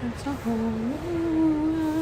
It's a whole new world.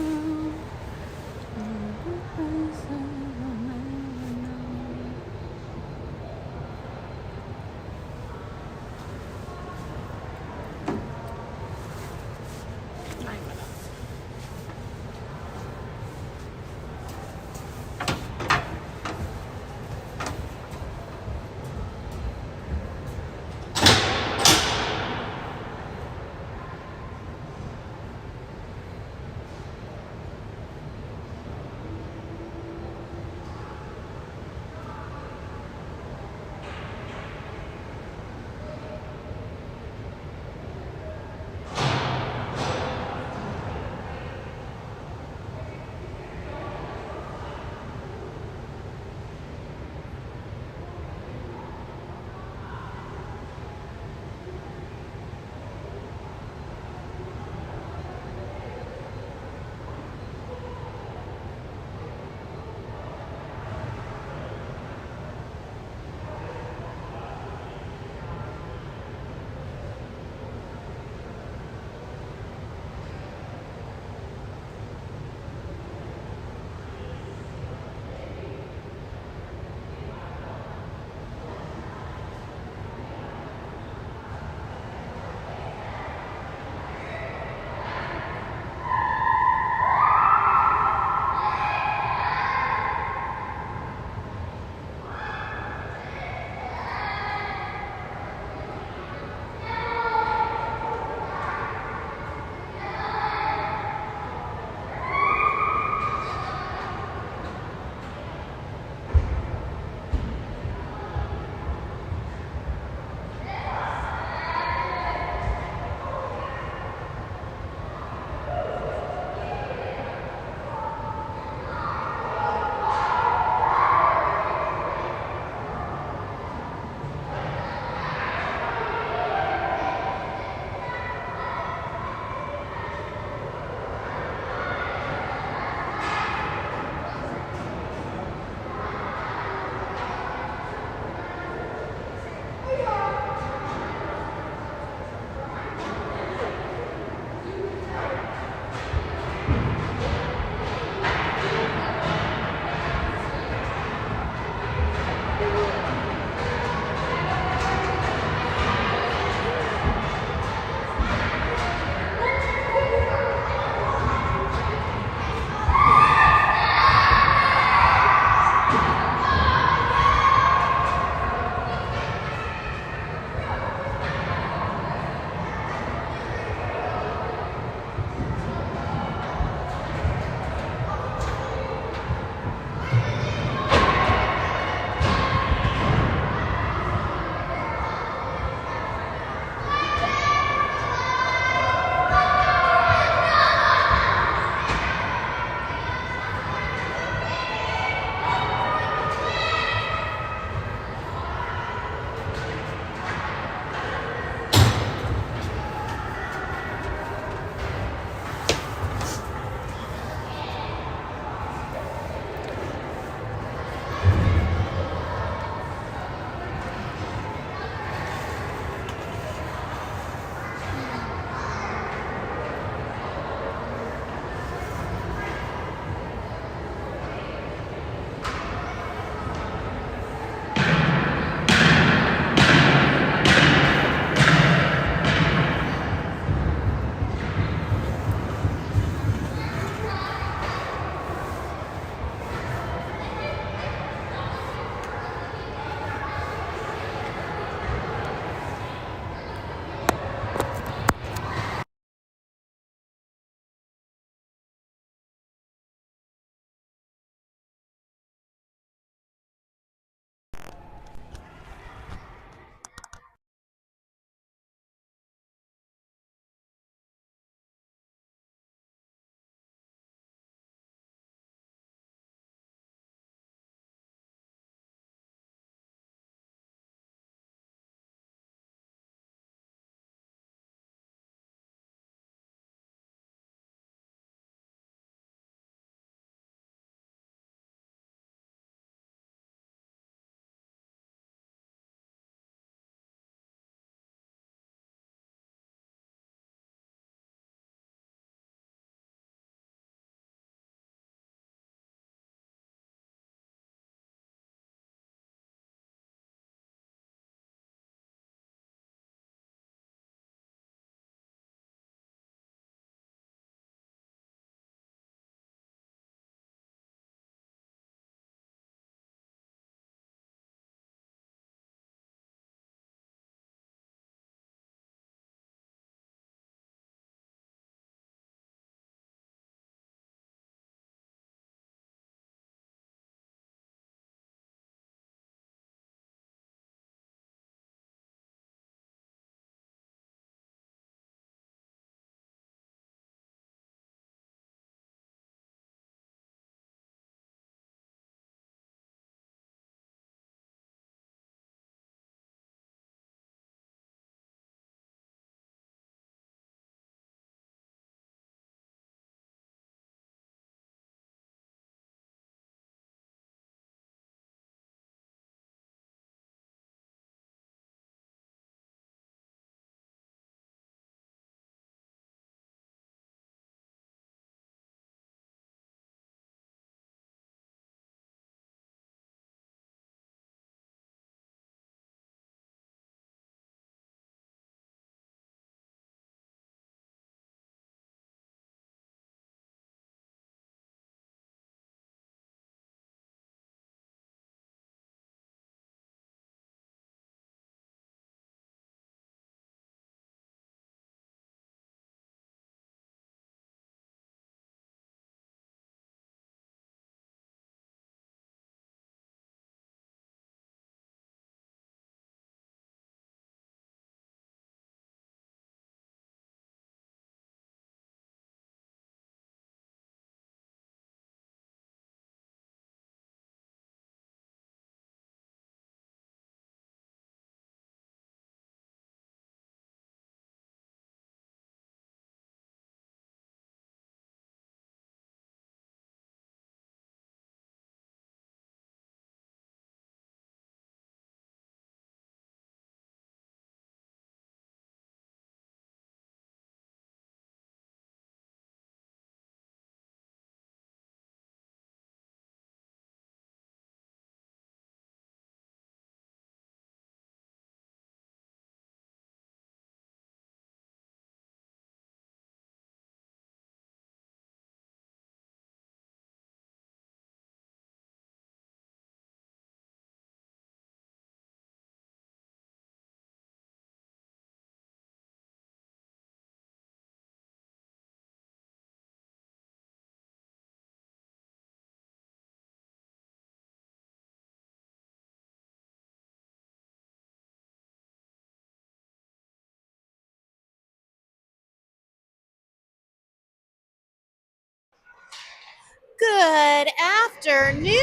Good afternoon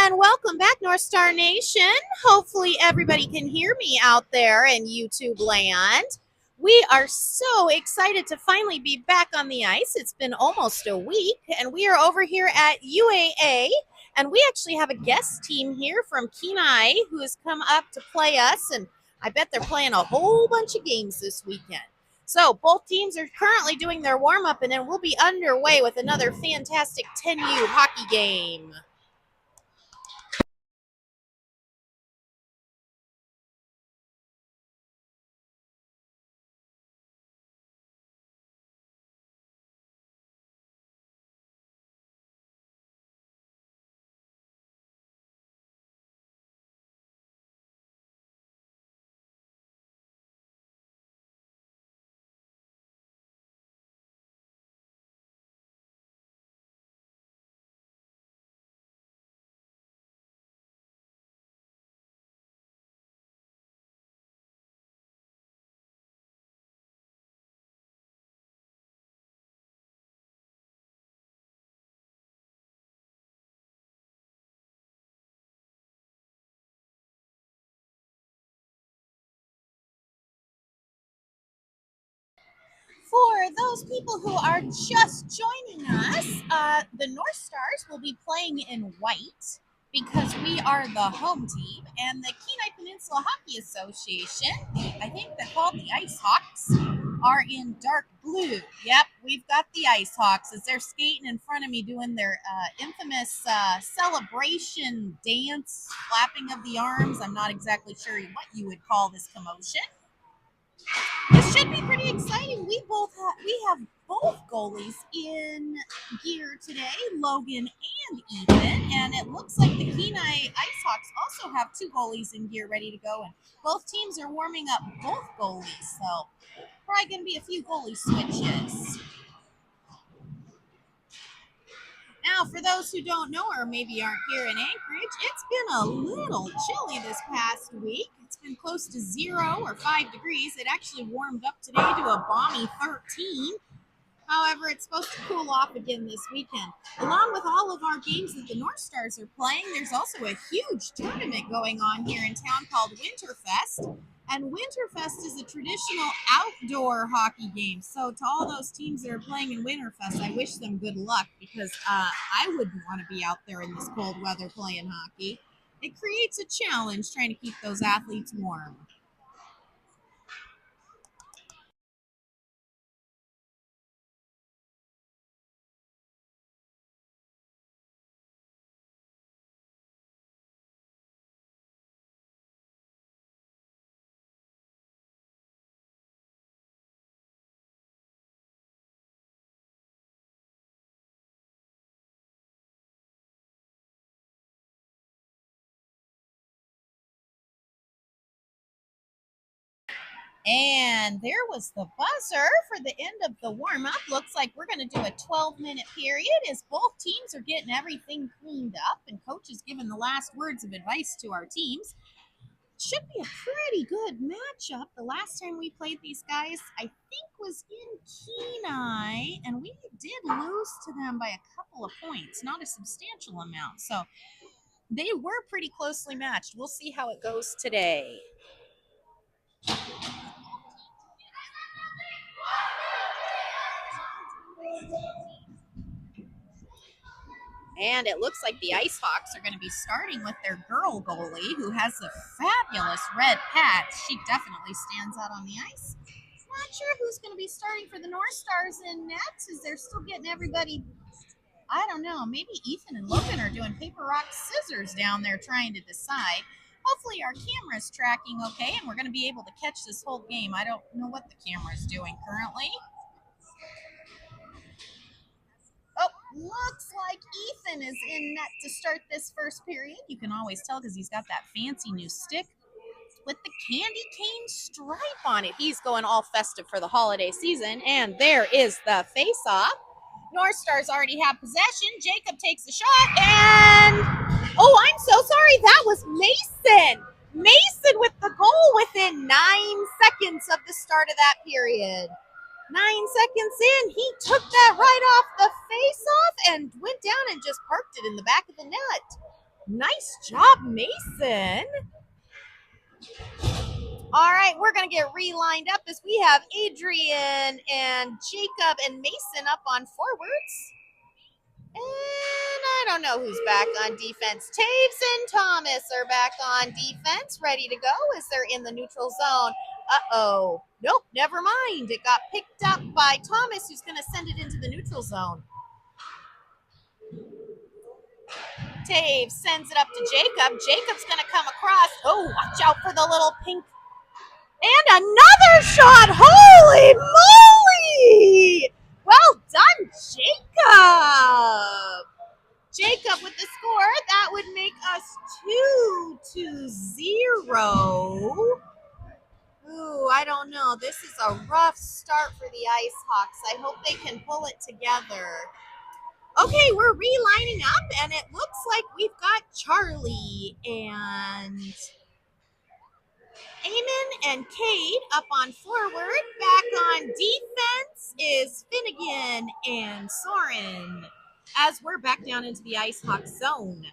and welcome back, North Star Nation. Hopefully, everybody can hear me out there in YouTube land. We are so excited to finally be back on the ice. It's been almost a week, and we are over here at UAA. And we actually have a guest team here from Kenai who has come up to play us. And I bet they're playing a whole bunch of games this weekend. So both teams are currently doing their warm-up, and then we'll be underway with another fantastic 10U hockey game. For those people who are just joining us, the North Stars will be playing in white because we are the home team, and the Kenai Peninsula Hockey Association, I think they're called the Ice Hawks, are in dark blue. Yep, we've got the Ice Hawks as they're skating in front of me doing their infamous celebration dance, flapping of the arms. I'm not exactly sure what you would call this commotion. This should be pretty exciting. We have both goalies in gear today, Logan and Ethan, and it looks like the Kenai Ice Hawks also have two goalies in gear ready to go, and both teams are warming up both goalies, so probably going to be a few goalie switches. Now, for those who don't know or maybe aren't here in Anchorage, it's been a little chilly this past week. It's been close to 0 or 5 degrees. It actually warmed up today to a balmy 13. However, it's supposed to cool off again this weekend. Along with all of our games that the North Stars are playing, there's also a huge tournament going on here in town called Winterfest. And Winterfest is a traditional outdoor hockey game. So to all those teams that are playing in Winterfest, I wish them good luck because I wouldn't want to be out there in this cold weather playing hockey. It creates a challenge trying to keep those athletes warm. And there was the buzzer for the end of the warm up. Looks like we're going to do a 12-minute period as both teams are getting everything cleaned up and coach is giving the last words of advice to our teams. Should be a pretty good matchup. The last time we played these guys, I think, was in Kenai, and we did lose to them by a couple of points, not a substantial amount. So they were pretty closely matched. We'll see how it goes today. And it looks like the Ice Hawks are going to be starting with their girl goalie, who has a fabulous red patch. She definitely stands out on the ice. Not sure who's going to be starting for the North Stars in net, as they're still getting everybody. I don't know. Maybe Ethan and Logan are doing paper, rock, scissors down there trying to decide. Hopefully our camera's tracking okay, and we're going to be able to catch this whole game. I don't know what the camera's doing currently. Oh, looks like Ethan is in net to start this first period. You can always tell because he's got that fancy new stick with the candy cane stripe on it. He's going all festive for the holiday season. And there is the face-off. North Stars already have possession. Jacob takes the shot and, oh, I'm so sorry. That was Mason. Mason with the goal within 9 seconds of the start of that period. 9 seconds in, he took that right off the face-off and went down and just parked it in the back of the net. Nice job, Mason. All right, we're going to get relined up as we have Adrian and Jacob and Mason up on forwards. And I don't know who's back on defense. Taves and Thomas are back on defense, ready to go as they're in the neutral zone. Uh-oh. Nope, never mind. It got picked up by Thomas, who's going to send it into the neutral zone. Taves sends it up to Jacob. Jacob's going to come across. Oh, watch out for the little pink. And another shot. Holy moly! Well done, Jacob. Jacob with the score. That would make us 2-0. Ooh, I don't know. This is a rough start for the Ice Hawks. I hope they can pull it together. Okay, we're relining up, and it looks like we've got Charlie and Eamon and Cade up on forward. Back on defense is Finnegan and Soren as we're back down into the Ice Hawk zone.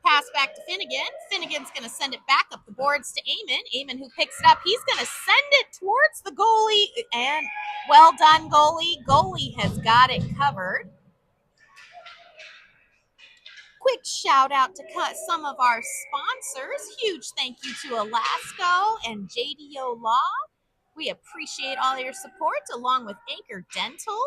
Pass back to Finnegan. Finnegan's going to send it back up the boards to Eamon. Eamon, who picks it up, he's going to send it towards the goalie. And well done, goalie. Goalie has got it covered. Quick shout out to some of our sponsors. Huge thank you to Alasco and JDO Law. We appreciate all your support, along with Anchor Dental.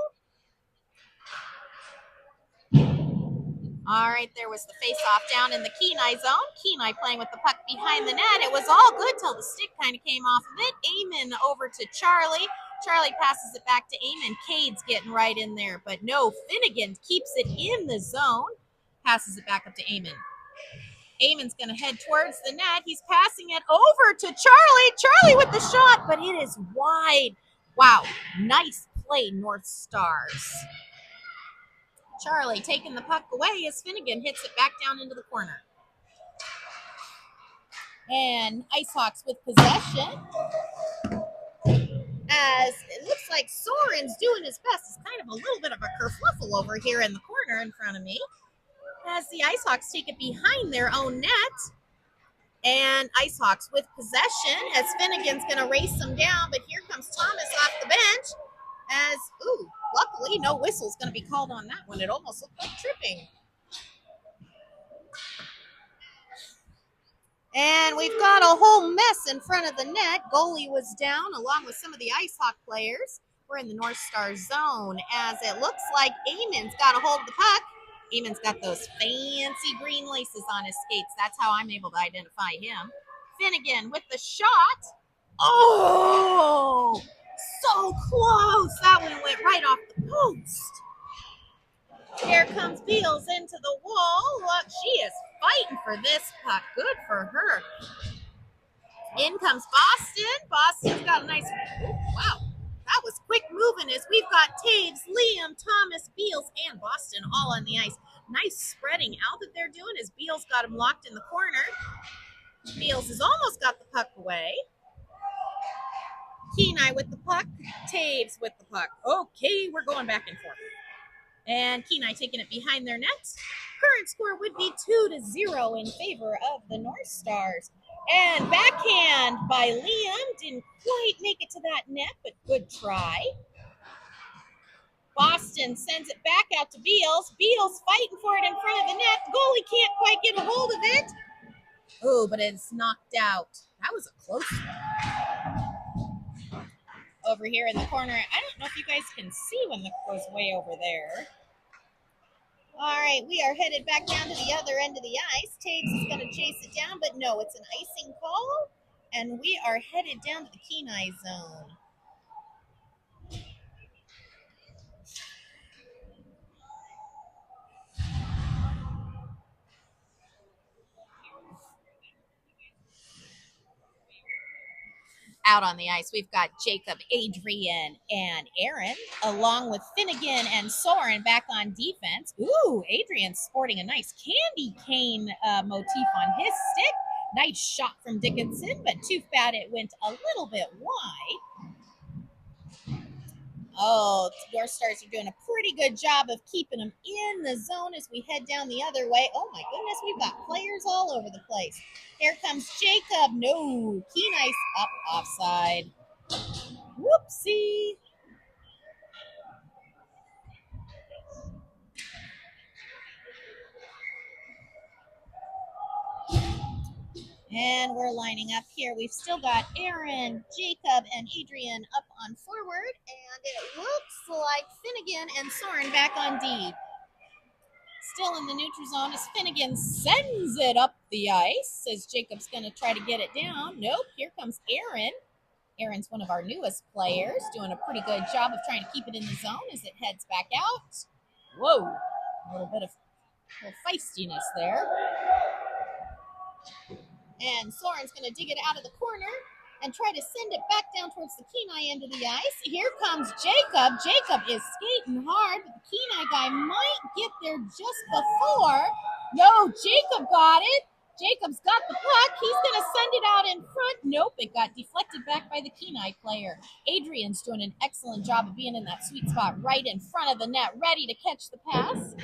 All right, there was the face-off down in the Kenai zone. Kenai playing with the puck behind the net. It was all good till the stick kind of came off of it. Eamon over to Charlie. Charlie passes it back to Eamon. Cade's getting right in there, but no, Finnegan keeps it in the zone. Passes it back up to Eamon. Eamon's going to head towards the net. He's passing it over to Charlie. Charlie with the shot, but it is wide. Wow, nice play, North Stars. Charlie taking the puck away as Finnegan hits it back down into the corner. And Ice Hawks with possession. As it looks like Soren's doing his best. It's kind of a little bit of a kerfluffle over here in the corner in front of me. As the Ice Hawks take it behind their own net. And Ice Hawks with possession as Finnegan's going to race them down. But here comes Thomas off the bench. As, ooh, luckily no whistle's going to be called on that one. It almost looked like tripping. And we've got a whole mess in front of the net. Goalie was down along with some of the Ice Hawk players. We're in the North Star zone as it looks like Eamon's got a hold of the puck. Eamon's got those fancy green laces on his skates. That's how I'm able to identify him. Finnegan with the shot. Oh! So close. That one went right off the post. Here comes Beals into the wall. Look, she is fighting for this puck. Good for her. In comes Boston. Boston's got a nice... Oh, wow. That was quick moving as we've got Taves, Liam, Thomas, Beals, and Boston all on the ice. Nice spreading out that they're doing as Beals got him locked in the corner. Beals has almost got the puck away. Kenai with the puck, Taves with the puck. Okay, we're going back and forth. And Kenai taking it behind their nets. Current score would be 2-0 in favor of the North Stars. And backhand by Liam. Didn't quite make it to that net, but good try. Boston sends it back out to Beals. Beals fighting for it in front of the net. Goalie can't quite get a hold of it. Oh, but it's knocked out. That was a close one. Over here in the corner. I don't know if you guys can see when the goes way over there. All right, we are headed back down to the other end of the ice. Taves is going to chase it down, but no, it's an icing call, and we are headed down to the Kenai zone. Out on the ice, we've got Jacob, Adrian, and Aaron, along with Finnegan and Soren back on defense. Ooh, Adrian's sporting a nice candy cane motif on his stick. Nice shot from Dickinson, but too bad it went a little bit wide. Oh, North Stars are doing a pretty good job of keeping them in the zone as we head down the other way. Oh my goodness, we've got players all over the place. Here comes Jacob. No, Kenai's up offside. Whoopsie. And we're lining up here. We've still got Aaron, Jacob, and Adrian up on forward. And it looks like Finnegan and Soren back on D. Still in the neutral zone as Finnegan sends it up the ice as Jacob's going to try to get it down. Nope, here comes Aaron. Aaron's one of our newest players, doing a pretty good job of trying to keep it in the zone as it heads back out. Whoa, a little bit of feistiness there. And Soren's going to dig it out of the corner and try to send it back down towards the Kenai end of the ice. Here comes Jacob. Jacob is skating hard, but the Kenai guy might get there just before. No, Jacob got it. Jacob's got the puck. He's going to send it out in front. Nope, it got deflected back by the Kenai player. Adrian's doing an excellent job of being in that sweet spot right in front of the net, ready to catch the pass.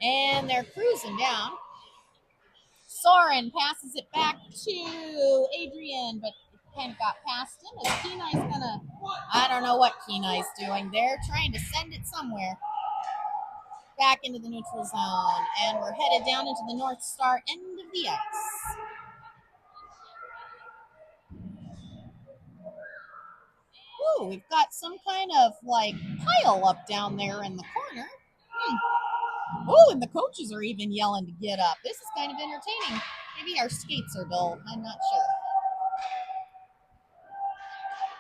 And they're cruising down. Soren passes it back to Adrian, but kind of got past him as Kenai's gonna, I don't know what Kenai's doing. They're trying to send it somewhere back into the neutral zone, and we're headed down into the North Star end of the ice. Ooh, we've got some kind of like pile up down there in the corner. Oh, and the coaches are even yelling to get up. This is kind of entertaining. Maybe our skates are dull. I'm not sure.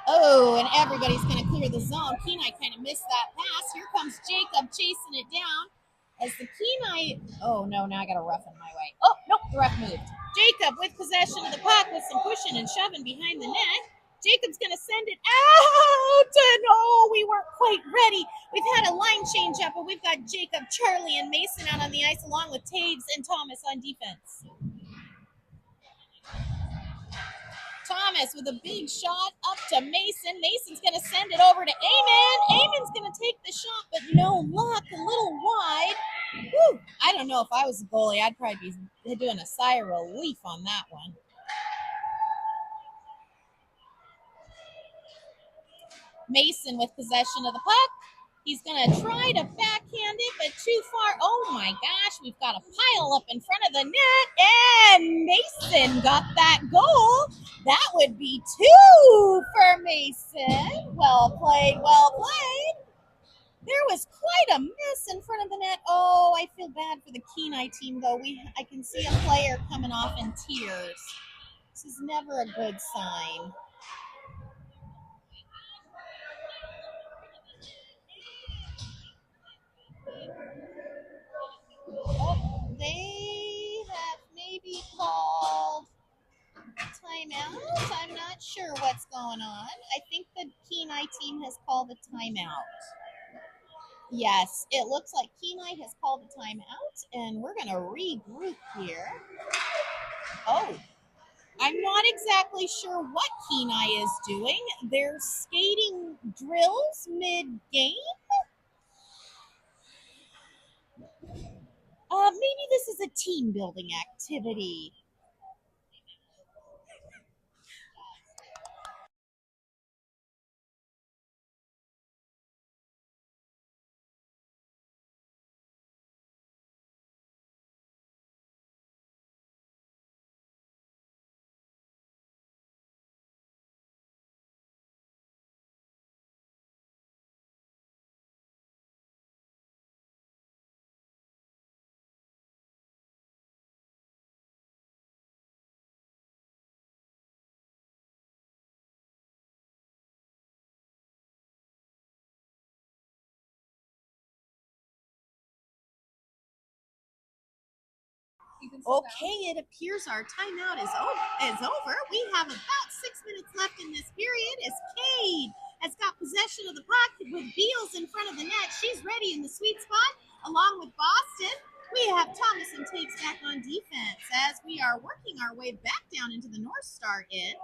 Oh, and everybody's going to clear the zone. Kenai kind of missed that pass. Here comes Jacob chasing it down as the Kenai. Oh, no, now I got a rough in my way. Oh, nope, the ref moved. Jacob with possession of the puck with some pushing and shoving behind the net. Jacob's going to send it out. And oh, we weren't quite ready. We've had a line change up, but we've got Jacob, Charlie, and Mason out on the ice along with Taves and Thomas on defense. Thomas with a big shot up to Mason. Mason's going to send it over to Eamon. Eamon's going to take the shot, but no luck. A little wide. Whew. I don't know if I was a goalie. I'd probably be doing a sigh of relief on that one. Mason with possession of the puck. He's going to try to backhand it, but too far. Oh, my gosh. We've got a pile up in front of the net, and Mason got that goal. That would be 2 for Mason. Well played, well played. There was quite a mess in front of the net. Oh, I feel bad for the Kenai team, though. I can see a player coming off in tears. This is never a good sign. Oh, they have maybe called timeout. I'm not sure what's going on. I think the Kenai team has called a timeout. Yes, it looks like Kenai has called a timeout, and we're going to regroup here. Oh, I'm not exactly sure what Kenai is doing. They're skating drills mid-game. Maybe this is a team-building activity. Okay, it appears our timeout is over. We have about 6 minutes left in this period as Cade has got possession of the puck with Beals in front of the net. She's ready in the sweet spot along with Boston. We have Thomas and Tiggs back on defense as we are working our way back down into the North Star end.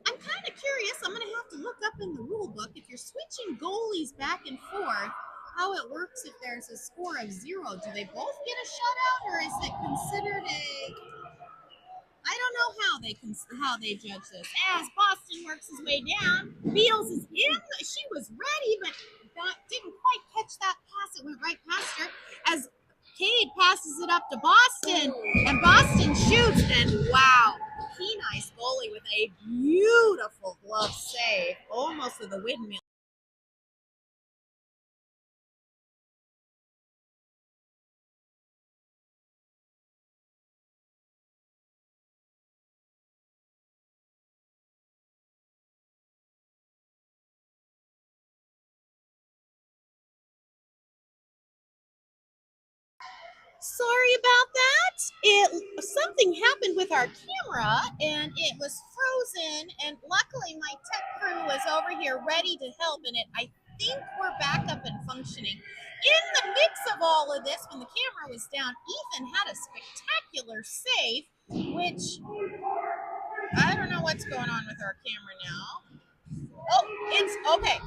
I'm kind of curious. I'm going to have to look up in the rule book if you're switching goalies back and forth, how it works if there's a score of 0. Do they both get a shutout, or is it considered a? I don't know how they judge this. As Boston works his way down, Beals is in. She was ready, but didn't quite catch that pass. It went right past her. As Cade passes it up to Boston, and Boston shoots, and wow, Kenai's goalie with a beautiful glove save, almost with a windmill. Sorry about that. Something happened with our camera and it was frozen, and luckily my tech crew was over here ready to help, and I think we're back up and functioning. In the mix of all of this, when the camera was down, Ethan had a spectacular save, which I don't know what's going on with our camera now. Oh, it's okay.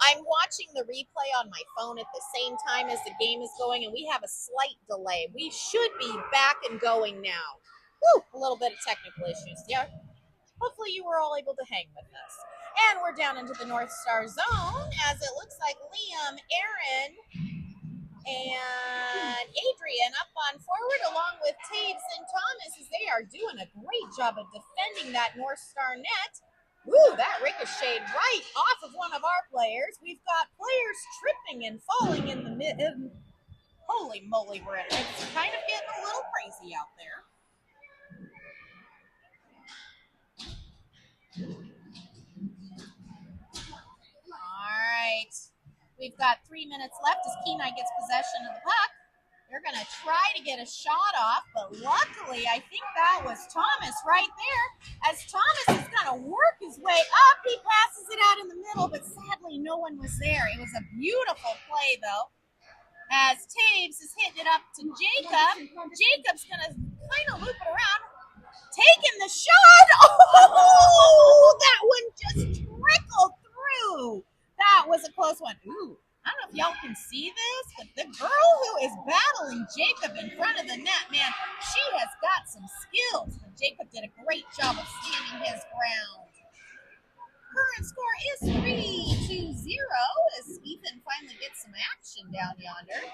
I'm watching the replay on my phone at the same time as the game is going, and we have a slight delay. We should be back and going now. Whew, a little bit of technical issues. Yeah. Hopefully you were all able to hang with us. And we're down into the North Star zone, as it looks like Liam, Aaron, and Adrian up on forward, along with Taves and Thomas, as they are doing a great job of defending that North Star net. Ooh, that ricocheted right off of one of our players. We've got players tripping and falling in the mid. Holy moly, it's kind of getting a little crazy out there. All right. We've got 3 minutes left as Kenai gets possession of the puck. They're going to try to get a shot off, but luckily, I think that was Thomas right there. As Thomas is going to work his way up, he passes it out in the middle, but sadly, no one was there. It was a beautiful play, though, as Taves is hitting it up to Jacob. Jacob's going to kind of loop it around, taking the shot. Oh, that one just trickled through. That was a close one. Ooh. I don't know if y'all can see this, but the girl who is battling Jacob in front of the net, man, she has got some skills. But Jacob did a great job of standing his ground. Current score is 3-0 as Ethan finally gets some action down yonder.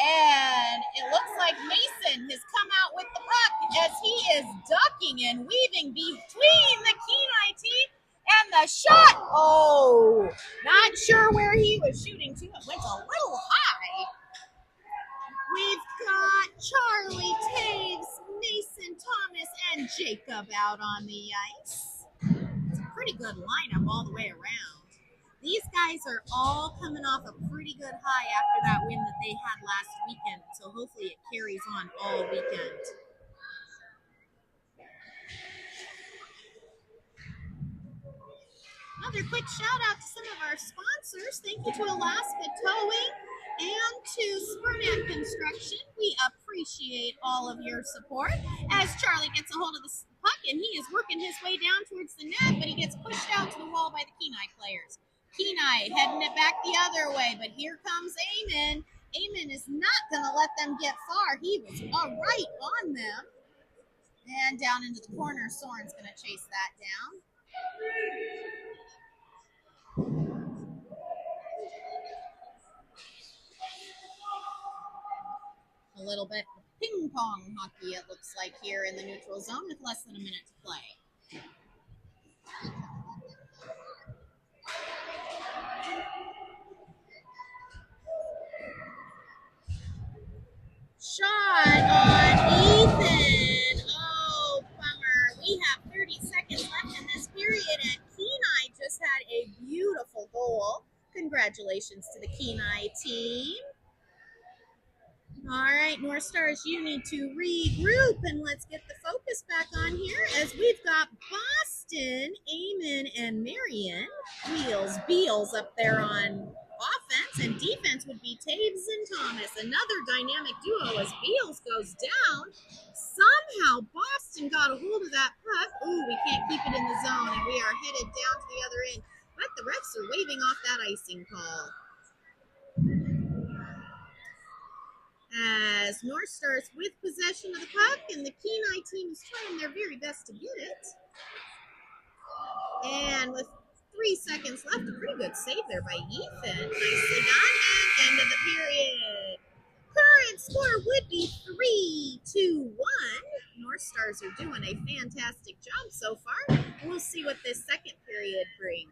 And it looks like Mason has come out with the puck as he is ducking and weaving between the Kenai team. And the shot, oh, not sure where he was shooting to. It went a little high. We've got Charlie, Taves, Mason, Thomas, and Jacob out on the ice. It's a pretty good lineup all the way around. These guys are all coming off a pretty good high after that win that they had last weekend. So hopefully it carries on all weekend. Another quick shout out to some of our sponsors. Thank you to Alaska Towing and to Spurnack Construction. We appreciate all of your support. As Charlie gets a hold of the puck and he is working his way down towards the net, but he gets pushed out to the wall by the Kenai players. Kenai heading it back the other way, but here comes Eamon. Eamon is not going to let them get far. He was right on them. And down into the corner, Soren's going to chase that down. A little bit of ping pong hockey, it looks like, here in the neutral zone with less than a minute to play. Shot on Ethan. Oh, bummer. We have 30 seconds left in this period, and Kenai just had a beautiful goal. Congratulations to the Kenai team. All right, North Stars, you need to regroup, and let's get the focus back on here as we've got Boston, Eamon, and Marion. Beals up there on offense and defense would be Taves and Thomas. Another dynamic duo as Beals goes down. Somehow Boston got a hold of that puck. Ooh, we can't keep it in the zone, and we are headed down to the other end. But the refs are waving off that icing call. As North Stars with possession of the puck, and the Kenai team is trying their very best to get it. And with 3 seconds left, a pretty good save there by Ethan. Nicely done, and end of the period. Current score would be 3-1. North Stars are doing a fantastic job so far. We'll see what this second period brings.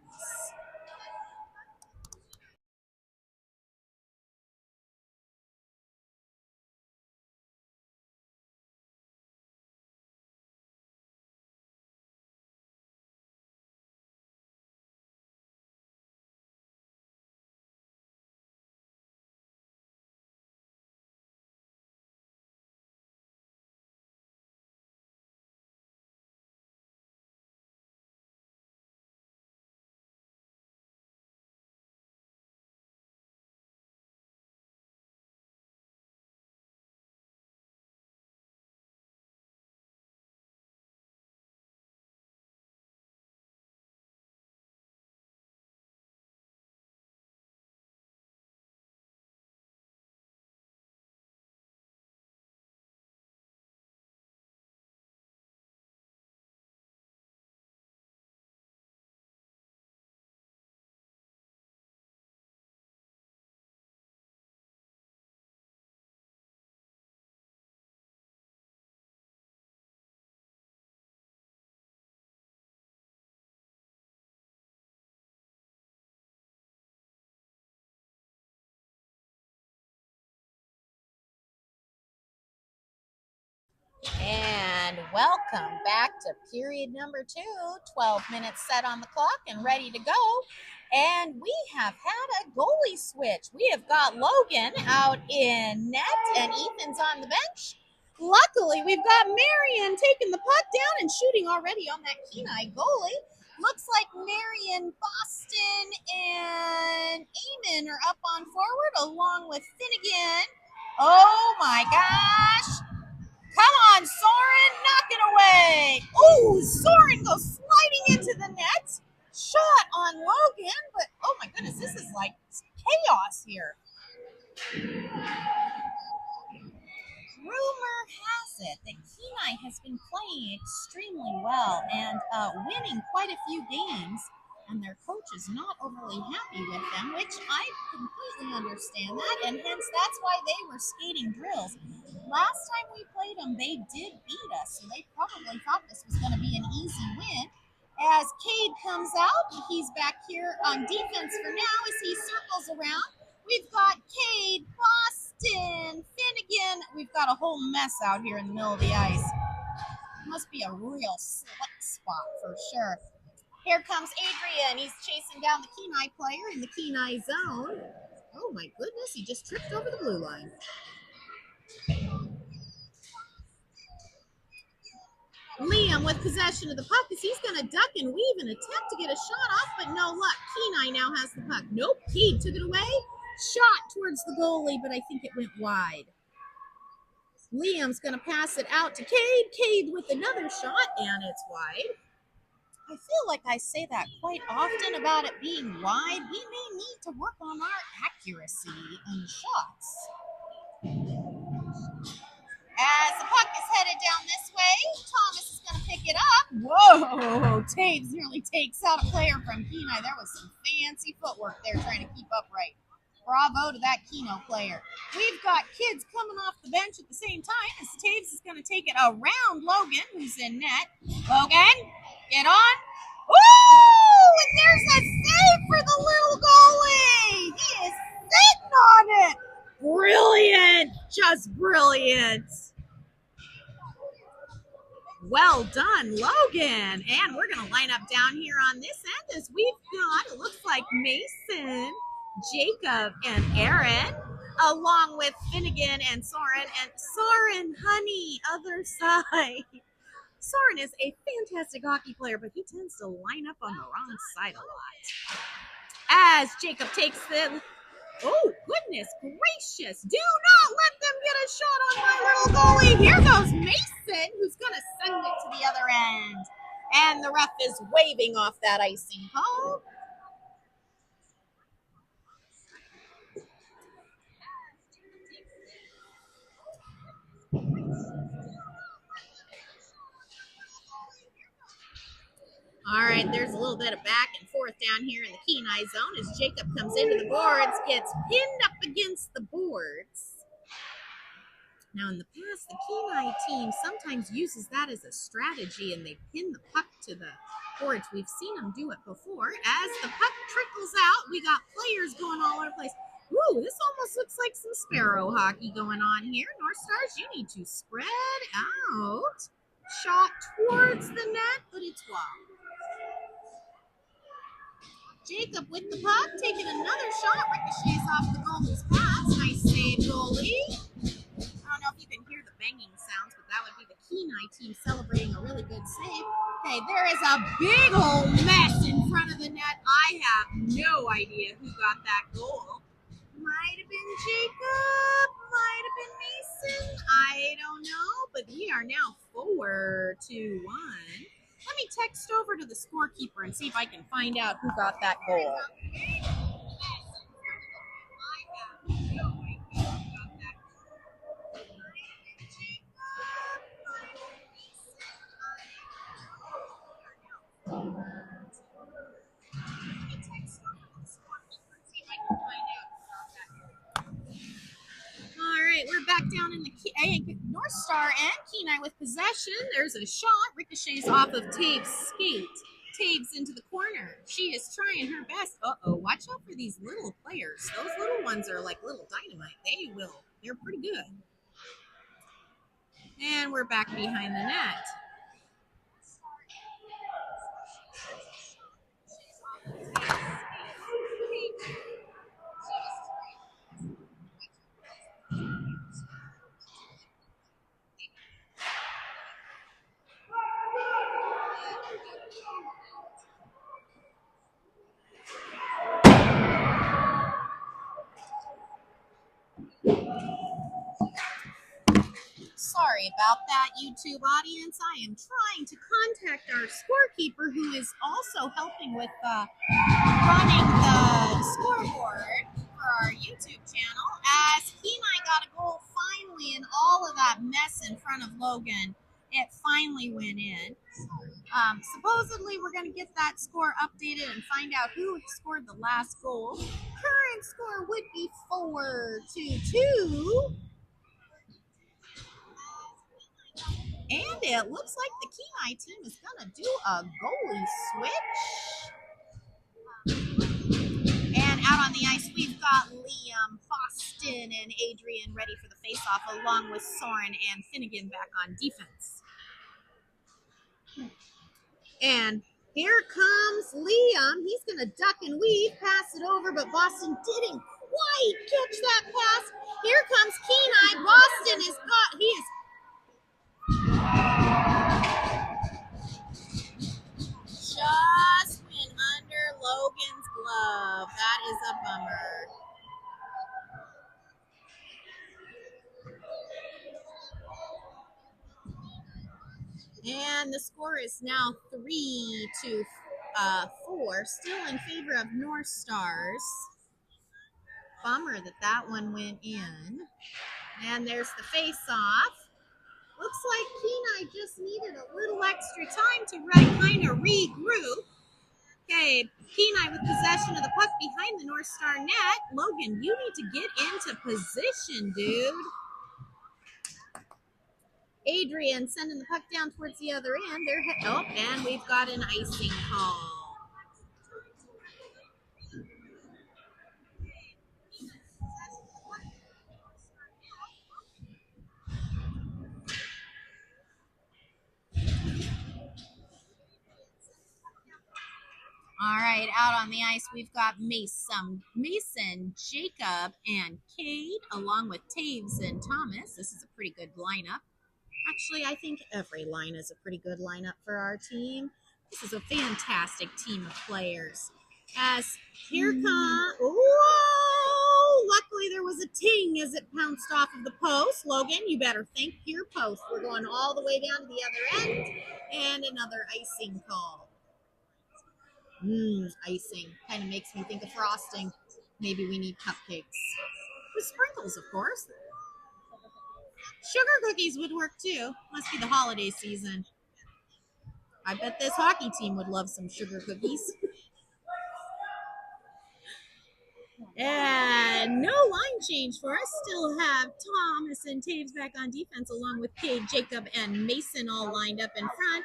And welcome back to period number 2. 12 minutes set on the clock and ready to go. And we have had a goalie switch. We have got Logan out in net and Ethan's on the bench. Luckily, we've got Marion taking the puck down and shooting already on that Kenai goalie. Looks like Marion, Boston, and Eamon are up on forward along with Finnegan. Oh my gosh. Come on, Soren, knock it away. Oh, Soren goes sliding into the net. Shot on Logan, but oh my goodness, this is like chaos here. Rumor has it that Kenai has been playing extremely well and winning quite a few games, and their coach is not overly happy with them, which I completely understand that, and hence that's why they were skating drills. Last time we played them, they did beat us, so they probably thought this was going to be an easy win. As Cade comes out, he's back here on defense for now as he circles around. We've got Cade, Boston, Finnegan. We've got a whole mess out here in the middle of the ice. Must be a real slick spot for sure. Here comes Adrian. He's chasing down the Kenai player in the Kenai zone. Oh my goodness, he just tripped over the blue line. Liam with possession of the puck as he's going to duck and weave and attempt to get a shot off, but no luck. Kenai now has the puck. Nope, Cade took it away. Shot towards the goalie, but I think it went wide. Liam's going to pass it out to Cade. Cade with another shot, and it's wide. I feel like I say that quite often about it being wide. We may need to work on our accuracy in shots. As the puck is headed down this way, Thomas is going to pick it up. Whoa! Taves nearly takes out a player from Kenai. There was some fancy footwork there trying to keep upright. Bravo to that Keno player. We've got kids coming off the bench at the same time as Taves is going to take it around Logan, who's in net. Logan, get on. Woo! And there's a save for the little goalie. He is sitting on it. Brilliant. Just brilliant. Well done, Logan. And we're going to line up down here on this end as we've got, it looks like Mason, Jacob, and Aaron, along with Finnegan and Soren. And Soren, honey, other side. Soren is a fantastic hockey player, but he tends to line up on the wrong side a lot. As Jacob takes the Oh, goodness gracious. Do not let them get a shot on my little goalie. Here goes Mason, who's going to send it to the other end. And the ref is waving off that icing call. All right, there's a little bit of back and forth down here in the Kenai zone as Jacob comes into the boards, gets pinned up against the boards. Now, in the past, the Kenai team sometimes uses that as a strategy, and they pin the puck to the boards. We've seen them do it before. As the puck trickles out, we got players going all over the place. Ooh, this almost looks like some sparrow hockey going on here. North Stars, you need to spread out. Shot towards the net, but it's wide. Jacob with the puck, taking another shot, ricochets off the goalie's pass. Nice save, goalie. I don't know if you can hear the banging sounds, but that would be the Kenai team celebrating a really good save. Okay, there is a big old mess in front of the net. I have no idea who got that goal. Might have been Jacob, might have been Mason. I don't know, but we are now 4-1. Let me text over to the scorekeeper and see if I can find out who got that goal. All right, we're back down in the North Star and Kenai with possession. There's a shot, ricochets off of Tave's skate. Taves into the corner. She is trying her best. Uh-oh, watch out for these little players. Those little ones are like little dynamite. They're pretty good. And we're back behind the net. Sorry about that, YouTube audience. I am trying to contact our scorekeeper, who is also helping with running the scoreboard for our YouTube channel, as Kenai got a goal finally in all of that mess in front of Logan. It finally went in. Supposedly, we're going to get that score updated and find out who scored the last goal. Current score would be 4-2. And it looks like the Kenai team is going to do a goalie switch. And out on the ice, we've got Liam, Boston, and Adrian ready for the face-off, along with Soren and Finnegan back on defense. And here comes Liam. He's going to duck and weave, pass it over, but Boston didn't quite catch that pass. Here comes Kenai. Boston is got, he is just went under Logan's glove. That is a bummer. And the score is now 3-4, still in favor of North Stars. Bummer that one went in. And there's the face-off. Looks like Kenai just needed a little extra time to kind of regroup. Okay, Kenai with possession of the puck behind the North Star net. Logan, you need to get into position, dude. Adrian sending the puck down towards the other end. And we've got an icing call. All right, out on the ice, we've got Mason, Jacob, and Cade, along with Taves and Thomas. This is a pretty good lineup. Actually, I think every line is a pretty good lineup for our team. This is a fantastic team of players. As here comes, whoa, luckily there was a ting as it bounced off of the post. Logan, you better thank your post. We're going all the way down to the other end. And another icing call. Icing. Kind of makes me think of frosting. Maybe we need cupcakes. With sprinkles, of course. Sugar cookies would work too. Must be the holiday season. I bet this hockey team would love some sugar cookies. And no line change for us. Still have Thomas and Taves back on defense, along with Cade, Jacob, and Mason all lined up in front.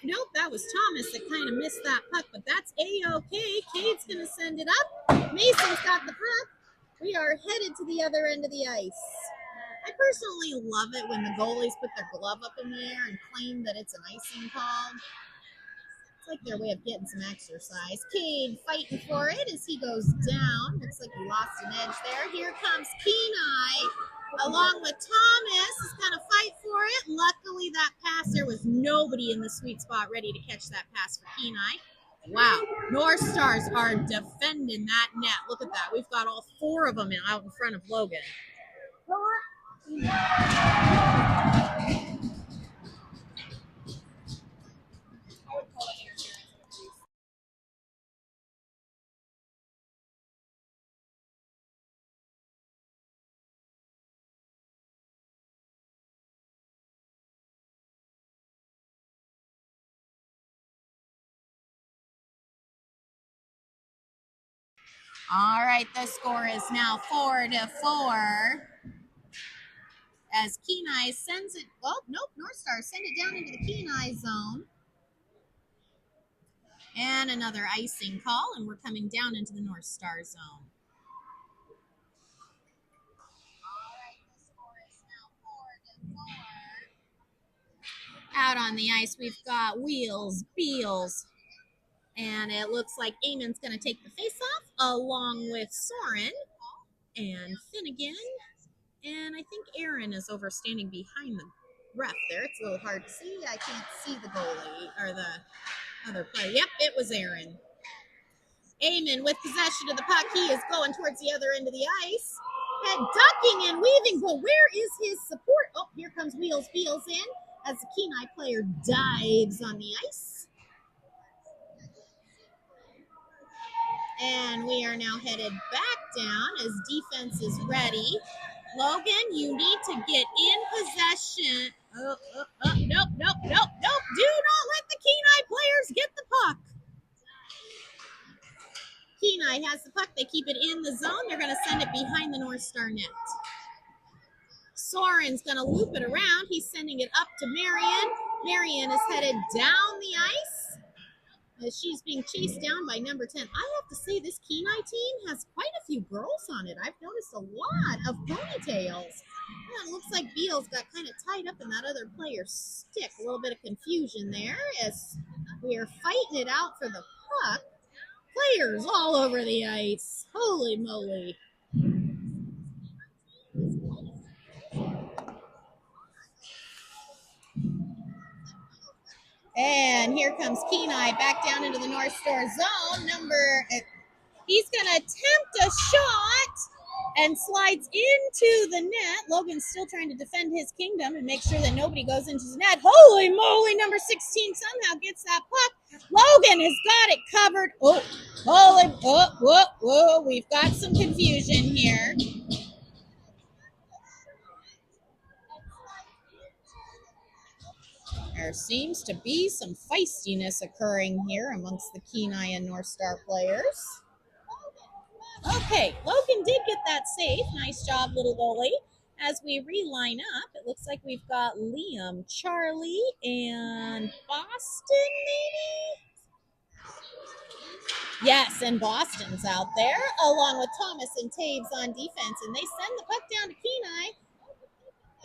Nope, that was Thomas that kind of missed that puck, but that's A-OK. Cade's going to send it up. Mason's got the puck. We are headed to the other end of the ice. I personally love it when the goalies put their glove up in the air and claim that it's an icing call. It's like their way of getting some exercise. Cade fighting for it as he goes down. Looks like he lost an edge there. Here comes Kenai along with Thomas. Is going to fight for it. Luckily, that pass, there was nobody in the sweet spot ready to catch that pass for Kenai. Wow. North Stars are defending that net. Look at that. We've got all four of them out in front of Logan. All right, the score is now 4-4. As Kenai sends it, North Stars send it down into the Kenai zone. And another icing call, and we're coming down into the North Star zone. All right, the score is now 4-4. Out on the ice, we've got Wheels, Beals, and it looks like Eamon's going to take the face-off along with Soren and Finnegan. And I think Aaron is standing behind the ref there. It's a little hard to see. I can't see the goalie or the other player. Yep, it was Aaron. Eamon with possession of the puck. He is going towards the other end of the ice. And ducking and weaving, but where is his support? Oh, here comes Wheels Beals in as the Kenai player dives on the ice. And we are now headed back down as defense is ready. Logan, you need to get in possession. Nope. Do not let the Kenai players get the puck. Kenai has the puck. They keep it in the zone. They're going to send it behind the North Star net. Soren's going to loop it around. He's sending it up to Marion. Marion is headed down the ice as she's being chased down by number 10. I have to say, this Kenai team has quite a few girls on it. I've noticed a lot of ponytails. Yeah, it looks like Beals got kind of tied up in that other player's stick. A little bit of confusion there as we are fighting it out for the puck. Players all over the ice. Holy moly. And here comes Kenai back down into the North Star zone. He's going to attempt a shot and slides into the net. Logan's still trying to defend his kingdom and make sure that nobody goes into the net. Holy moly, number 16 somehow gets that puck. Logan has got it covered. Whoa, we've got some confusion here. There seems to be some feistiness occurring here amongst the Kenai and North Star players. Okay, Logan did get that save. Nice job, little goalie. As we reline up, it looks like we've got Liam, Charlie, and Boston, maybe? Yes, and Boston's out there, along with Thomas and Taves on defense. And they send the puck down to Kenai,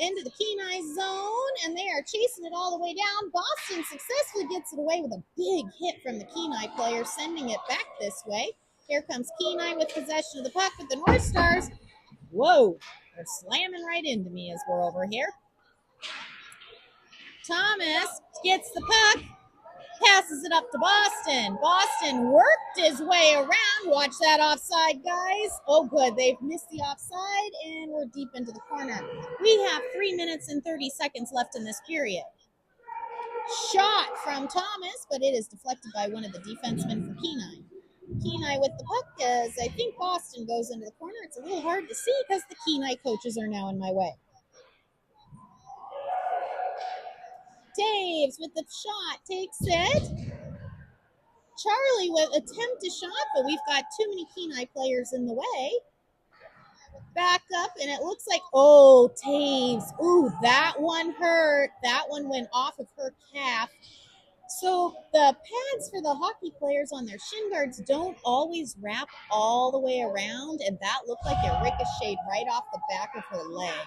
into the Kenai zone, and they are chasing it all the way down. Boston successfully gets it away with a big hit from the Kenai player, sending it back this way. Here comes Kenai with possession of the puck, but the North Stars, they're slamming right into me as we're over here. Thomas gets the puck. Passes it up to Boston. Boston worked his way around. Watch that offside, guys. Oh, good. They've missed the offside, and we're deep into the corner. We have 3 minutes and 30 seconds left in this period. Shot from Thomas, but it is deflected by one of the defensemen for Kenai. Kenai with the puck as I think Boston goes into the corner. It's a little hard to see because the Kenai coaches are now in my way. Taves with the shot, takes it. Charlie with attempt to shot, but we've got too many Kenai players in the way. Back up, and it looks like, oh, Taves. Ooh, that one hurt. That one went off of her calf. So the pads for the hockey players on their shin guards don't always wrap all the way around, and that looked like it ricocheted right off the back of her leg.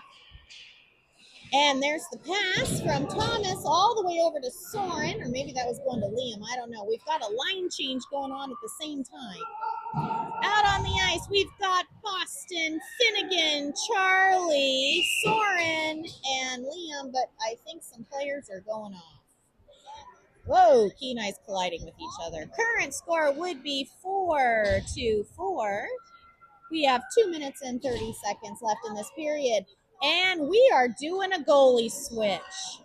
And there's the pass from Thomas all the way over to Soren, or maybe that was going to Liam. I don't know. We've got a line change going on at the same time. Out on the ice, we've got Boston, Finnegan, Charlie, Soren, and Liam, but I think some players are going off. Whoa, Kenai's colliding with each other. Current score would be 4-4. We have 2 minutes and 30 seconds left in this period. And we are doing a goalie switch.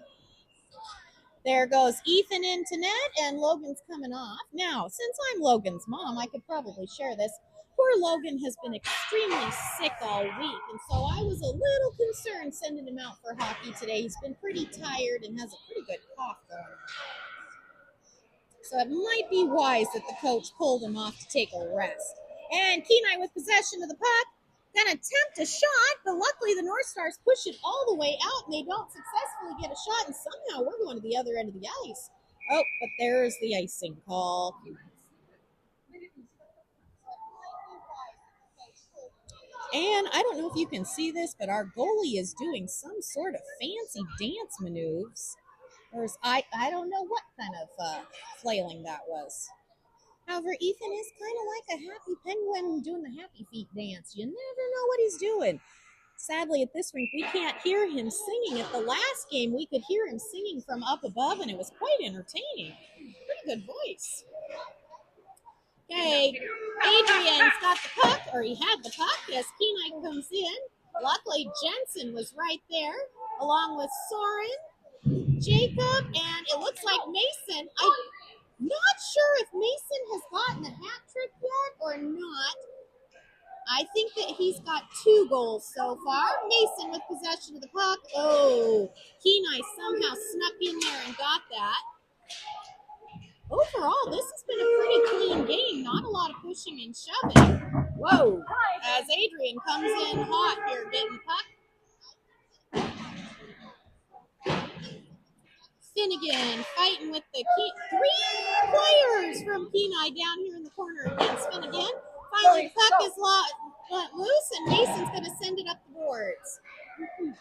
There goes Ethan into net, and Logan's coming off. Now, since I'm Logan's mom, I could probably share this. Poor Logan has been extremely sick all week, and so I was a little concerned sending him out for hockey today. He's been pretty tired and has a pretty good cough going on. So it might be wise that the coach pulled him off to take a rest. And Kenai with possession of the puck. Then attempt a shot, but luckily the North Stars push it all the way out, and they don't successfully get a shot, and somehow we're going to the other end of the ice. Oh, but there's the icing call. And I don't know if you can see this, but our goalie is doing some sort of fancy dance maneuvers. Or I don't know what kind of flailing that was. However, Ethan is kind of like a happy penguin doing the happy feet dance. You never know what he's doing. Sadly, at this rink, we can't hear him singing. At the last game, we could hear him singing from up above, and it was quite entertaining. Pretty good voice. Okay, Adrian's got the puck, or he had the puck as Kenai comes in. Luckily, Jensen was right there, along with Soren, Jacob, and it looks like Mason. I'm not sure if Mason has gotten a hat trick yet or not. I think that he's got 2 goals so far. Mason with possession of the puck. Oh, Kenai somehow snuck in there and got that. Overall, this has been a pretty clean game. Not a lot of pushing and shoving. Whoa, as Adrian comes in hot here getting the puck. Finnegan fighting with the 3 players from Kenai down here in the corner against Finnegan. Finally, the puck is let loose, and Mason's going to send it up the boards.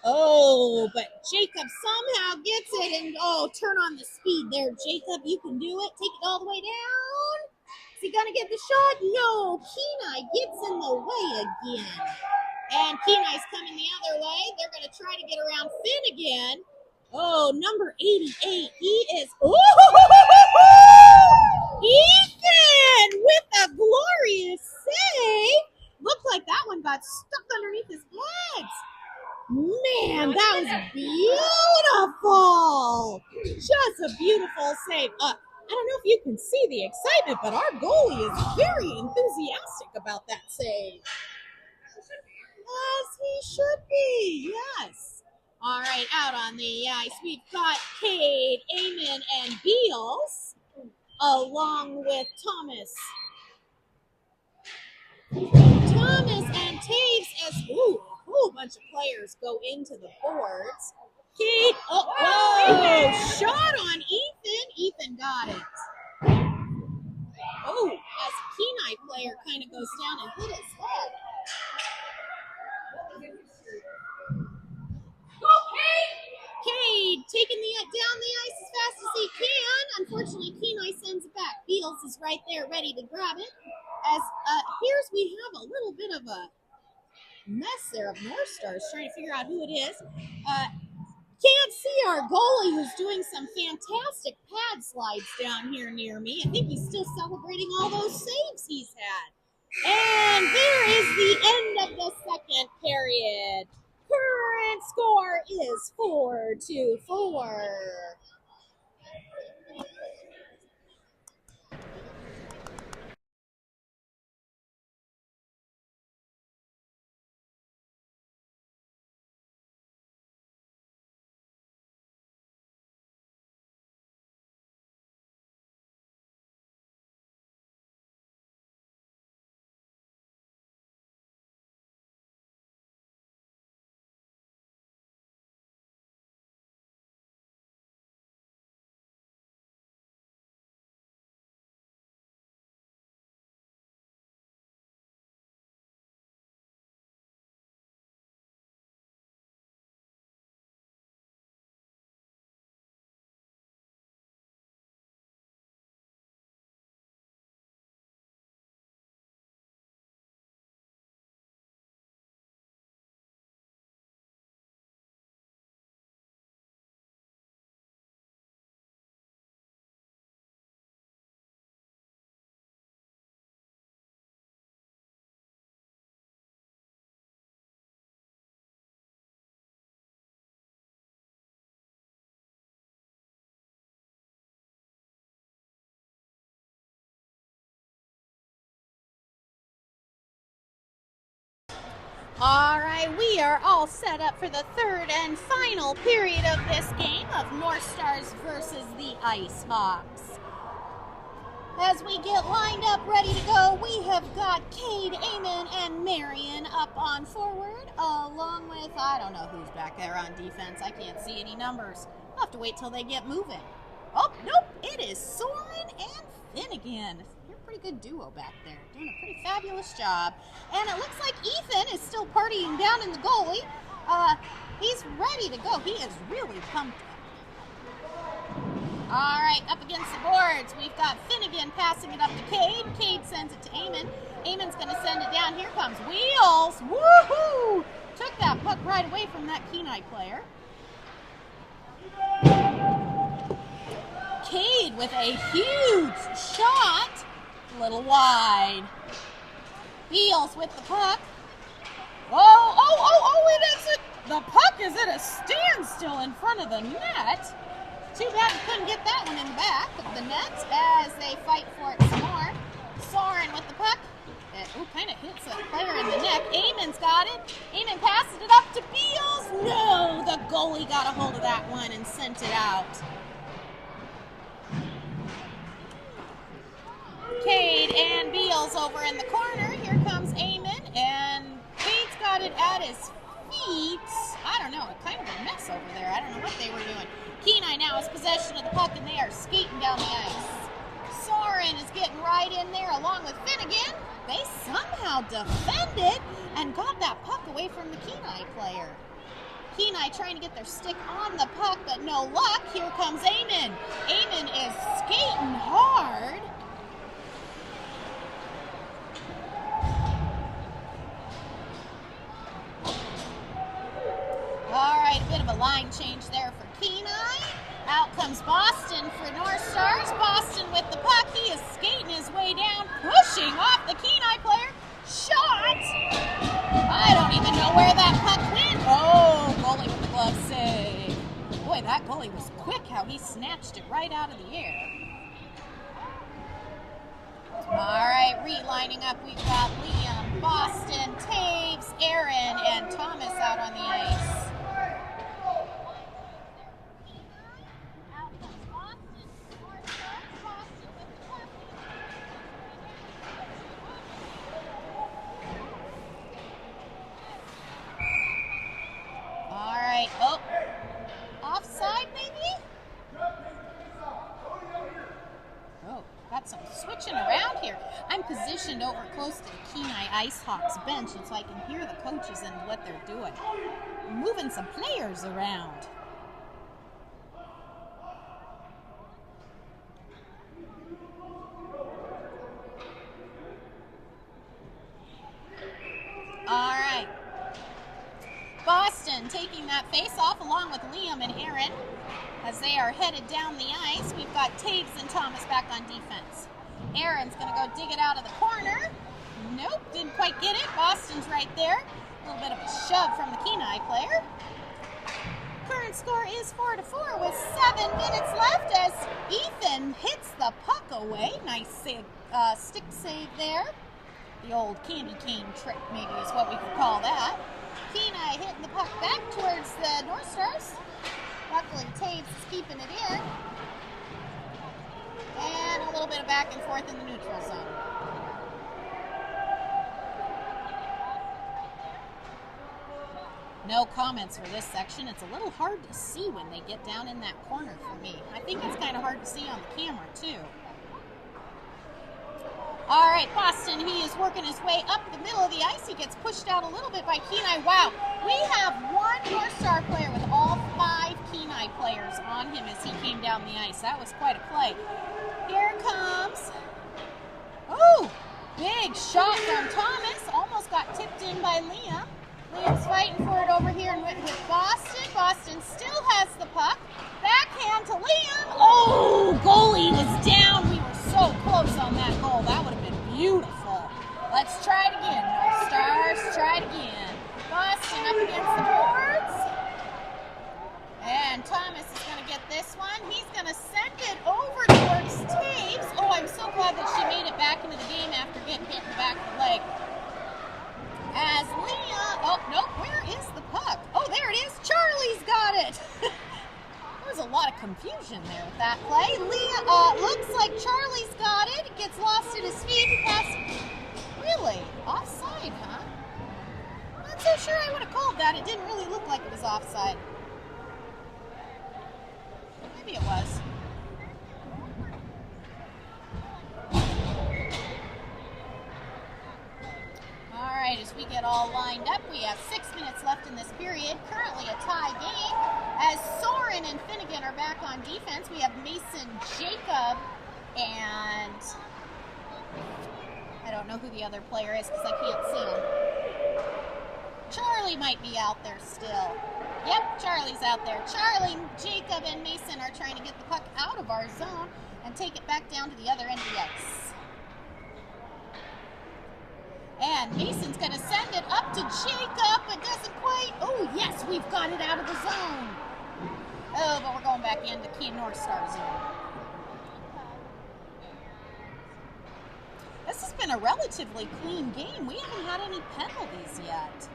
Oh, but Jacob somehow gets it, and turn on the speed there, Jacob. You can do it. Take it all the way down. Is he going to get the shot? No, Kenai gets in the way again. And Kenai's coming the other way. They're going to try to get around Finnegan. Oh, number 88. He is. Oh, Ethan with a glorious save. Looked like that one got stuck underneath his legs. Man, that was beautiful. Just a beautiful save. I don't know if you can see the excitement, but our goalie is very enthusiastic about that save. As he should be, yes. All right, out on the ice, we've got Cade, Eamon, and Beals, along with Thomas. Thomas and Taves as, a whole bunch of players go into the boards. Cade, shot on Ethan. Ethan got it. Oh, as a Kenai player kind of goes down and hit his head. Cade taking down the ice as fast as he can. Unfortunately, Kenai sends it back. Beals is right there ready to grab it. As we have a little bit of a mess there of North Stars trying to figure out who it is. Can't see our goalie who's doing some fantastic pad slides down here near me. I think he's still celebrating all those saves he's had. And there is the end of the second period. Current score is 4-4. All right, we are all set up for the third and final period of this game of North Stars versus the Ice Hawks. As we get lined up, ready to go, we have got Cade, Eamon, and Marion up on forward, along with, I don't know who's back there on defense. I can't see any numbers. I'll have to wait till they get moving. Oh, nope, it is Soren and Finnegan. You're a pretty good duo back there, doing a pretty fabulous job. And it looks like Ethan is still partying down in the goalie. He's ready to go. He is really pumped up. All right, up against the boards, we've got Finnegan passing it up to Cade. Cade sends it to Eamon. Eamon's going to send it down. Here comes Wheels. Woohoo! Took that puck right away from that Kenai player. Cade with a huge shot. A little wide. Beals with the puck. Oh, it isn't. The puck is at a standstill in front of the net. Too bad we couldn't get that one in the back of the net as they fight for it some more. Soren with the puck. Kind of hits a player in the neck. Eamon's got it. Eamon passes it up to Beals. No, the goalie got a hold of that one and sent it out. Cade and Beals over in the corner. Here comes Eamon, and Cade's got it at his feet. I don't know, kind of a mess over there. I don't know what they were doing. Kenai now has possession of the puck, and they are skating down the ice. Soren is getting right in there along with Finnegan. They somehow defended and got that puck away from the Kenai player. Kenai trying to get their stick on the puck, but no luck. Here comes Eamon. Eamon is skating hard. All right, a bit of a line change there for Kenai. Out comes Boston for North Stars. Boston with the puck. He is skating his way down, pushing off the Kenai player. Shot! I don't even know where that puck went. Oh, goalie with the glove save. Boy, that goalie was quick how he snatched it right out of the air. All right, relining up, we've got Liam, Boston, Taves, Aaron, and Thomas out on the ice. All right, oh, offside maybe? Oh, got some switching around here. I'm positioned over close to the Kenai Ice Hawks bench, and so I can hear the coaches and what they're doing. Moving some players around. All right. Boston Boston taking that face-off along with Liam and Aaron as they are headed down the ice. We've got Taves and Thomas back on defense. Aaron's going to go dig it out of the corner. Nope, didn't quite get it. Boston's right there. A little bit of a shove from the Kenai player. Current score is 4-4 with 7 minutes left as Ethan hits the puck away. Nice stick save there. The old candy cane trick, maybe, is what we could call that. Kenai hitting the puck back towards the North Stars. Luckily, Taves is keeping it in. And a little bit of back and forth in the neutral zone. No comments for this section. It's a little hard to see when they get down in that corner for me. I think it's kind of hard to see on the camera, too. All right, Boston, he is working his way up the middle of the ice. He gets pushed out a little bit by Kenai. Wow, we have one North Star player with all 5 Kenai players on him as he came down the ice. That was quite a play. Here comes, oh, big shot from Thomas. Almost got tipped in by Liam. Liam's fighting for it over here with Boston. Boston still has the puck. Backhand to Liam. Oh, goalie was down. We were so close on that goal. That would have been beautiful. Let's try it again. North Stars, try it again. Boston up against the boards. And Thomas is going to get this one. He's going to send it over towards Taves. Oh, I'm so glad that she made it back into the game after getting hit in the back of the leg. As Leah, oh, nope, where is the puck? Oh, there it is. Charlie's got it. There was a lot of confusion there with that play. Leah, looks like Charlie's got it. It gets lost at his feet. He passes. Really? Offside, huh? I'm not so sure I would have called that. It didn't really look like it was offside. Maybe it was. All right, as we get all lined up, we have 6 minutes left in this period. Currently a tie game. As Soren and Finnegan are back on defense, we have Mason Jacob and I don't know who the other player is because I can't see him. Charlie might be out there still. Yep, Charlie's out there. Charlie, Jacob, and Mason are trying to get the puck out of our zone and take it back down to the other end of the ice. And Mason's going to send it up to Jacob, but doesn't quite. Oh, yes, we've got it out of the zone. Oh, but we're going back into Key North Star zone. This has been a relatively clean game. We haven't had any penalties yet.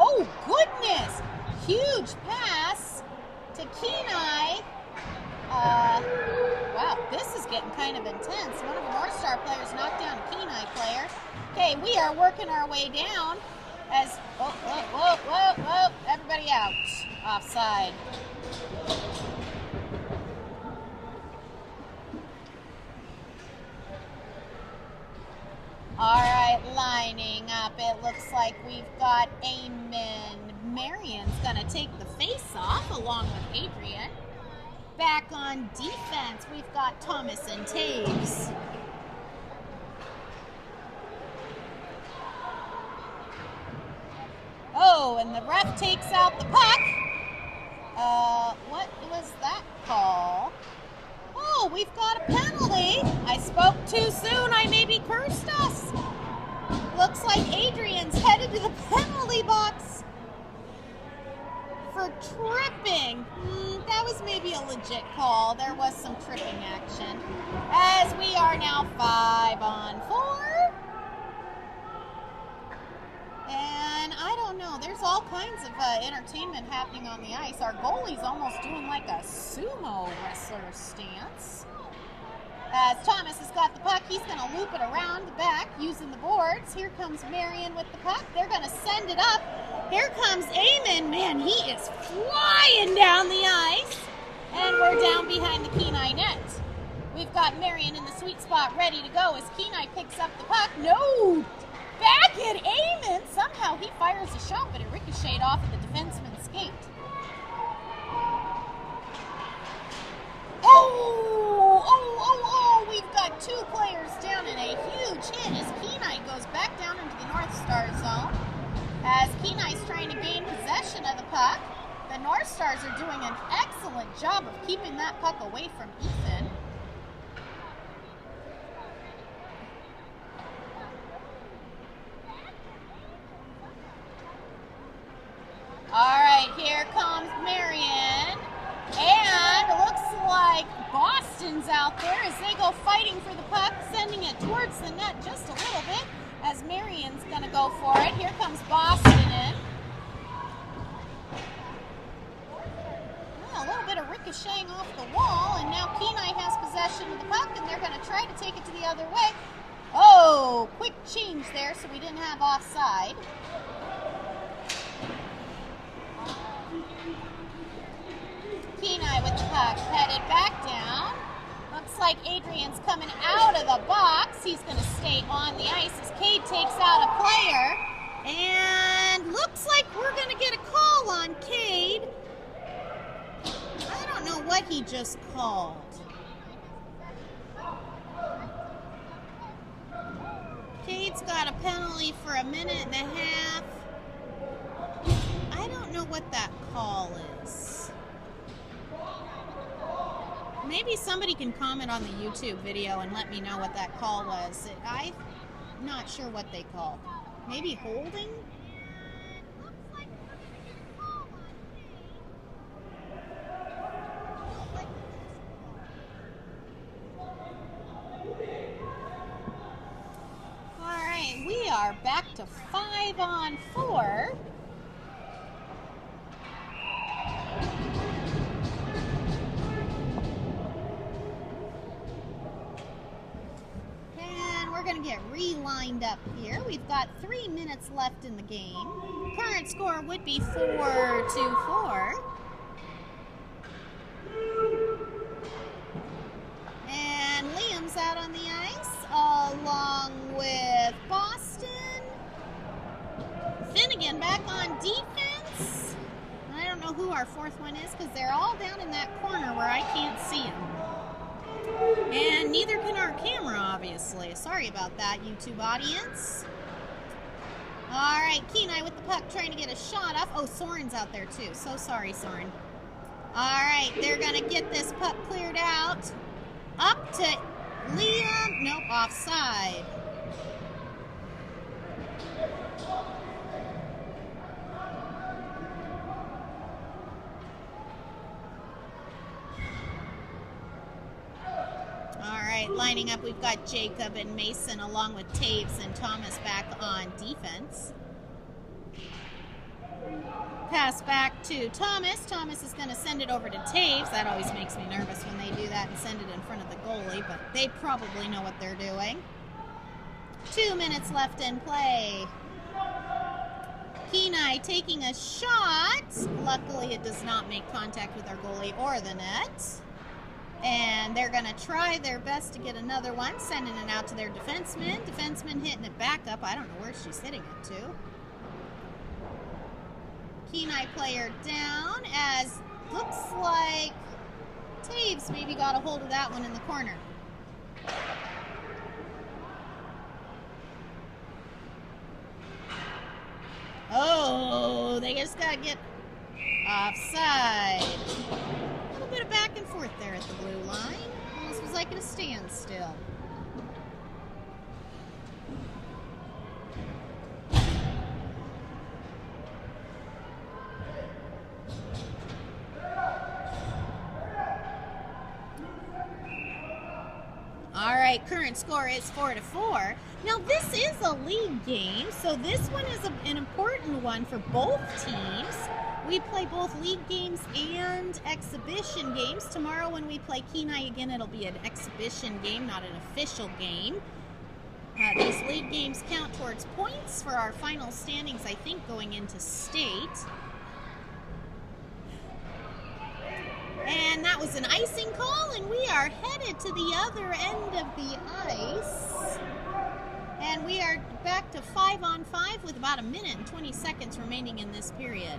Oh, goodness! Huge pass to Kenai. Wow, this is getting kind of intense. One of the North Star players knocked down a Kenai player. Okay, we are working our way down as, whoa, everybody out. Offside. All right, lining up. It looks like we've got Eamon. Marion's going to take the face-off along with Adrian. Back on defense, we've got Thomas and Taves. Oh, and the ref takes out the puck. What was that call? Oh, we've got a penalty. I spoke too soon. I maybe cursed us. Looks like Adrian's headed to the penalty box for tripping. That was maybe a legit call. There was some tripping action. As we are now 5-on-4. And I don't know. There's all kinds of entertainment happening on the ice. Our goalie's almost doing like a sumo wrestler stance. As Thomas has got the puck, he's going to loop it around the back using the boards. Here comes Marion with the puck. They're going to send it up. Here comes Eamon. Man, he is flying down the ice. And we're down behind the Kenai net. We've got Marion in the sweet spot ready to go as Kenai picks up the puck. No! Back at Eamon. Somehow he fires a shot, but it ricocheted off of the defenseman's skate. Kate. Oh, we've got 2 players down and a huge hit as Kenai goes back down into the North Star zone. As Kenai's trying to gain possession of the puck, the North Stars are doing an excellent job of keeping that puck away from Ethan. All right, here comes Marion. And looks like Boston's out there as they go fighting for the puck, sending it towards the net just a little bit as Marion's going to go for it. Here comes Boston in. Well, a little bit of ricocheting off the wall, and now Kenai has possession of the puck, and they're going to try to take it to the other way. Oh, quick change there, so we didn't have offside. Kenai with the puck, headed back down. Looks like Adrian's coming out of the box. He's going to stay on the ice as Cade takes out a player. And looks like we're going to get a call on Cade. I don't know what he just called. Cade's got a penalty for a minute and a half. I don't know what that call is. Maybe somebody can comment on the YouTube video and let me know what that call was. I'm not sure what they called. Maybe holding? All right, we are back to 5-on-4. Going to get re-lined up here. We've got 3 minutes left in the game. Current score would be 4-4. And Liam's out on the ice along with Boston. Finnegan back on defense. I don't know who our 4th one is because they're all down in that corner where I can't see them. And neither can our camera, obviously. Sorry about that, YouTube audience. All right, Kenai with the puck trying to get a shot off. Oh, Soren's out there too. So sorry, Soren. All right, they're going to get this puck cleared out. Up to Liam. Nope, offside. Lining up, we've got Jacob and Mason along with Taves and Thomas back on defense. Pass back to Thomas. Thomas is going to send it over to Taves. That always makes me nervous when they do that and send it in front of the goalie, but they probably know what they're doing. 2 minutes left in play. Kenai taking a shot. Luckily, it does not make contact with our goalie or the net. And they're going to try their best to get another one, sending it out to their defenseman. Defenseman hitting it back up. I don't know where she's hitting it to. Kenai player down as looks like Taves maybe got a hold of that one in the corner. Oh, they just got to get offside. A little bit of back and forth there at the blue line. Almost was like at a standstill. All right, current score is 4-4. Now this is a league game, so this one is an important one for both teams. We play both league games and exhibition games. Tomorrow when we play Kenai again, it'll be an exhibition game, not an official game. These league games count towards points for our final standings, I think, going into state. And that was an icing call, and we are headed to the other end of the ice. And we are back to 5-on-5 with about 1 minute and 20 seconds remaining in this period.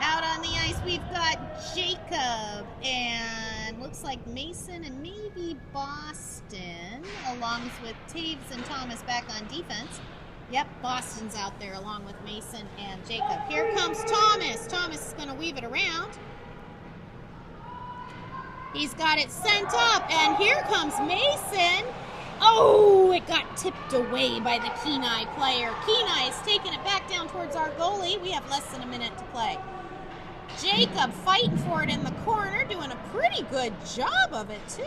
Out on the ice, we've got Jacob and looks like Mason and maybe Boston, along with Taves and Thomas back on defense. Yep, Boston's out there along with Mason and Jacob. Here comes Thomas. Thomas is going to weave it around. He's got it sent up, and here comes Mason. Oh, it got tipped away by the Kenai player. Kenai is taking it back down towards our goalie. We have less than a minute to play. Jacob fighting for it in the corner, doing a pretty good job of it, too.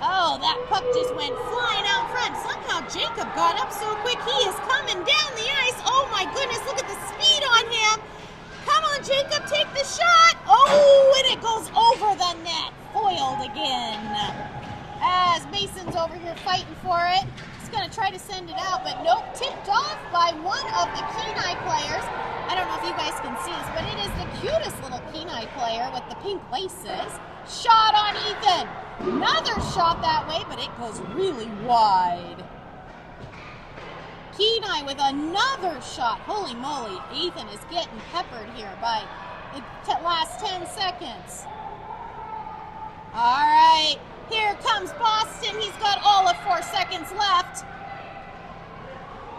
Oh, that puck just went flying out front. Somehow Jacob got up so quick. He is coming down the ice. Oh, my goodness, look at the speed on him. Come on, Jacob, take the shot. Oh, and it goes over the net. Foiled again. As Mason's over here fighting for it. He's going to try to send it out, but nope, tipped off by one of the Kenai players. I don't know if you guys can see this, but it is the cutest little Kenai player with the pink laces. Shot on Ethan. Another shot that way, but it goes really wide. Kenai with another shot. Holy moly, Ethan is getting peppered here by the last 10 seconds. All right, here comes Boston. He's got all of 4 seconds left.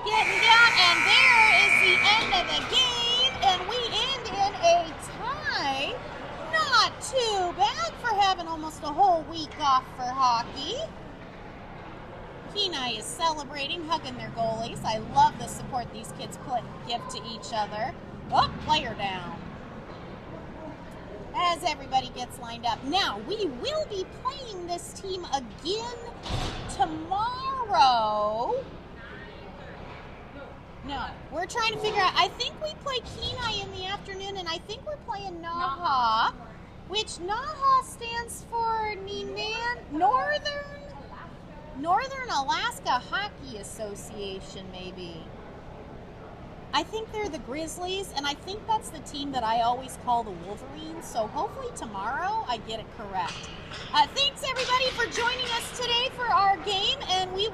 Getting down, and there is the end of the game, and we end in a tie. Not too bad for having almost a whole week off for hockey. Kenai is celebrating, hugging their goalies. I love the support these kids give to each other. Oh, player down. As everybody gets lined up. Now, we will be playing this team again tomorrow. No, we're trying to figure out. I think we play Kenai in the afternoon, and I think we're playing NAHA, which NAHA stands for Northern Alaska Hockey Association, maybe. I think they're the Grizzlies, and I think that's the team that I always call the Wolverines, so hopefully tomorrow I get it correct. Thanks, everybody, for joining us today for our game, and we will